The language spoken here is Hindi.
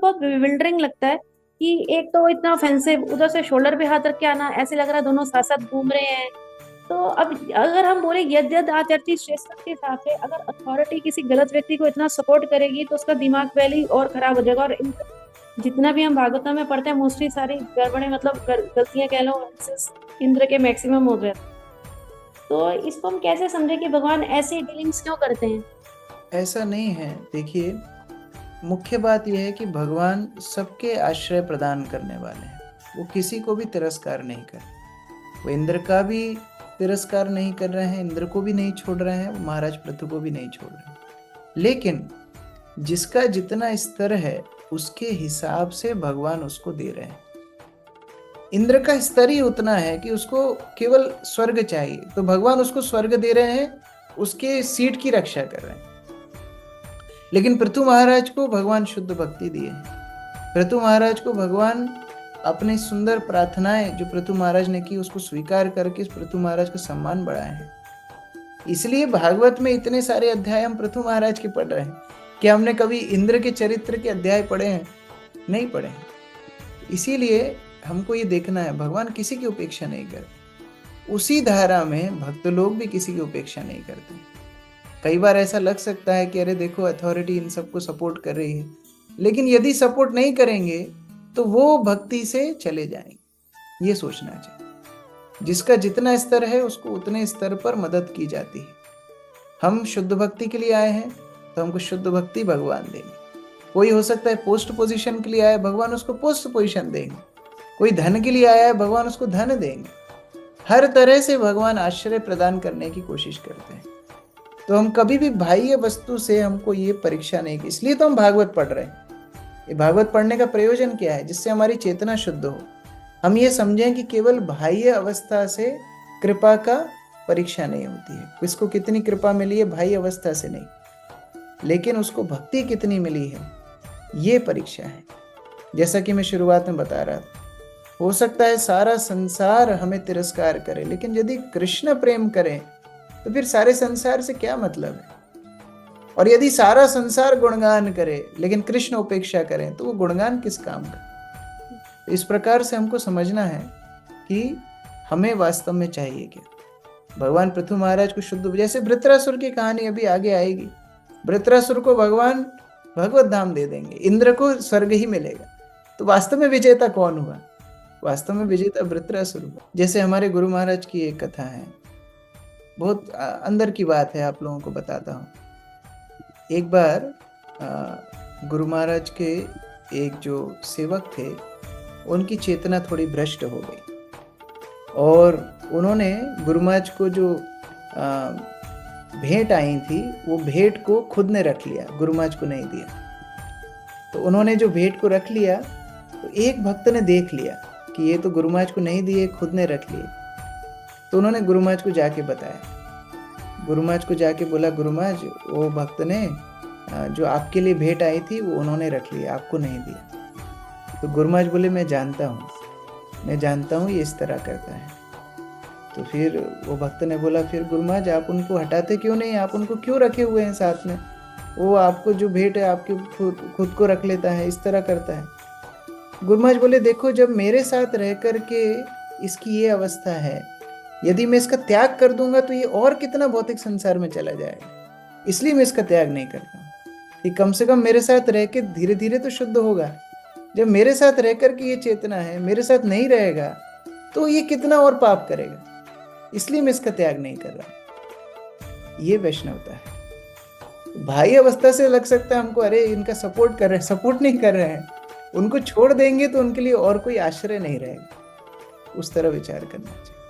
बहुत विल्डरिंग लगता है कि एक तो इतना ऑफेंसिव, उधर से शोल्डर पे हाथ रख के आना, ऐसे लग रहा है दोनों साथ साथ घूम रहे हैं। तो अब अगर हम बोले यद यद आचरति श्रेष्ठ के हिसाब से, अगर अथॉरिटी किसी गलत व्यक्ति को इतना सपोर्ट करेगी तो उसका दिमाग पहले ही और खराब हो जाएगा। और जितना भी हम भागवतम में पढ़ते हैं मोस्टली सारी गड़बड़े मतलब गलतियां कह लो इंद्र के मैक्सिमम हो गए। तो इसको हम कैसे समझे कि भगवान ऐसी डीलिंग्स क्यों करते हैं? ऐसा नहीं है। देखिए, मुख्य बात यह है कि भगवान सबके आश्रय प्रदान करने वाले हैं। वो किसी को भी तिरस्कार नहीं कर, वो इंद्र का भी तिरस्कार नहीं कर रहे हैं, इंद्र को भी नहीं छोड़ रहे हैं, वो महाराज पृथु को भी नहीं छोड़ रहे हैं। लेकिन जिसका जितना स्तर है उसके हिसाब से भगवान उसको दे रहे हैं। इंद्र का स्तर ही उतना है कि उसको केवल स्वर्ग चाहिए, तो भगवान उसको स्वर्ग दे रहे हैं, उसके सीट की रक्षा कर रहे हैं। लेकिन पृथु महाराज को भगवान शुद्ध भक्ति दिए हैं। पृथु महाराज को भगवान अपनी सुंदर प्रार्थनाएं जो पृथु महाराज ने की उसको स्वीकार करके पृथु महाराज का सम्मान बढ़ाए हैं। इसलिए भागवत में इतने सारे अध्याय हम पृथु महाराज के पढ़ रहे हैं। क्या हमने कभी इंद्र के चरित्र के अध्याय पढ़े हैं? नहीं पढ़े हैं। इसीलिए हमको ये देखना है भगवान किसी की उपेक्षा नहीं करते। उसी धारा में भक्त लोग भी किसी की उपेक्षा नहीं करते। कई बार ऐसा लग सकता है कि अरे देखो अथॉरिटी इन सबको सपोर्ट कर रही है, लेकिन यदि सपोर्ट नहीं करेंगे तो वो भक्ति से चले जाएंगे। ये सोचना चाहिए। जिसका जितना स्तर है उसको उतने स्तर पर मदद की जाती है। हम शुद्ध भक्ति के लिए आए हैं तो हमको शुद्ध भक्ति भगवान देंगे। कोई हो सकता है पोस्ट पोजीशन के लिए आया, भगवान उसको पोस्ट पोजीशन देंगे। कोई धन के लिए आया है, भगवान उसको धन देंगे। हर तरह से भगवान आश्रय प्रदान करने की कोशिश करते हैं। तो हम कभी भी बाह्य वस्तु से हमको ये परीक्षा नहीं की। इसलिए तो हम भागवत पढ़ रहे हैं। ये भागवत पढ़ने का प्रयोजन क्या है? जिससे हमारी चेतना शुद्ध हो। हम ये समझें कि केवल बाह्य अवस्था से कृपा का परीक्षा नहीं होती है। किसको कितनी कृपा मिली है बाह्य अवस्था से नहीं, लेकिन उसको भक्ति कितनी मिली है ये परीक्षा है। जैसा कि मैं शुरुआत में बता रहा था, हो सकता है सारा संसार हमें तिरस्कार करे, लेकिन यदि कृष्ण प्रेम करें तो फिर सारे संसार से क्या मतलब है? और यदि सारा संसार गुणगान करे लेकिन कृष्ण उपेक्षा करें तो वो गुणगान किस काम का? इस प्रकार से हमको समझना है कि हमें वास्तव में चाहिए क्या। भगवान पृथु महाराज को शुद्ध, जैसे वृत्रासुर की कहानी अभी आगे आएगी, वृत्रासुर को भगवान भगवत धाम दे देंगे, इंद्र को स्वर्ग ही मिलेगा। तो वास्तव में विजेता कौन हुआ? वास्तव में विजेता वृत्रासुर हुआ। जैसे हमारे गुरु महाराज की एक कथा है, बहुत अंदर की बात है, आप लोगों को बताता हूँ। एक बार गुरु महाराज के एक जो सेवक थे उनकी चेतना थोड़ी भ्रष्ट हो गई और उन्होंने गुरु महाराज को जो भेंट आई थी वो भेंट को खुद ने रख लिया, गुरु महाराज को नहीं दिया। तो उन्होंने जो भेंट को रख लिया तो एक भक्त ने देख लिया कि ये तो गुरु महाराज को नहीं दिए, खुद ने रख लिए। तो उन्होंने गुरु महाराज को जाके बताया। गुरु महाराज को जाके बोला, गुरु महाराज वो भक्त ने जो आपके लिए भेंट आई थी वो उन्होंने रख लिया, आपको नहीं दिया। तो गुरु महाराज बोले, मैं जानता हूँ ये इस तरह करता है। तो फिर वो भक्त ने बोला, फिर गुरु महाराज आप उनको हटाते क्यों नहीं, आप उनको क्यों रखे हुए हैं साथ में? वो आपको जो भेंट है आपके खुद को रख लेता है, इस तरह करता है। गुरु महाराज बोले, देखो जब मेरे साथ रह कर के इसकी ये अवस्था है, यदि मैं इसका त्याग कर दूंगा तो ये और कितना भौतिक संसार में चला जाएगा। इसलिए मैं इसका त्याग नहीं करता कि कम से कम मेरे साथ रह के धीरे धीरे तो शुद्ध होगा। जब मेरे साथ रह कर के ये चेतना है, मेरे साथ नहीं रहेगा तो ये कितना और पाप करेगा। इसलिए मैं इसका त्याग नहीं कर रहा। ये वैष्णवता है। बाह्य अवस्था से लग सकता है हमको, अरे इनका सपोर्ट कर रहे हैं, सपोर्ट नहीं कर रहे हैं। उनको छोड़ देंगे तो उनके लिए और कोई आश्रय नहीं रहेगा। उस तरह विचार करना चाहिए।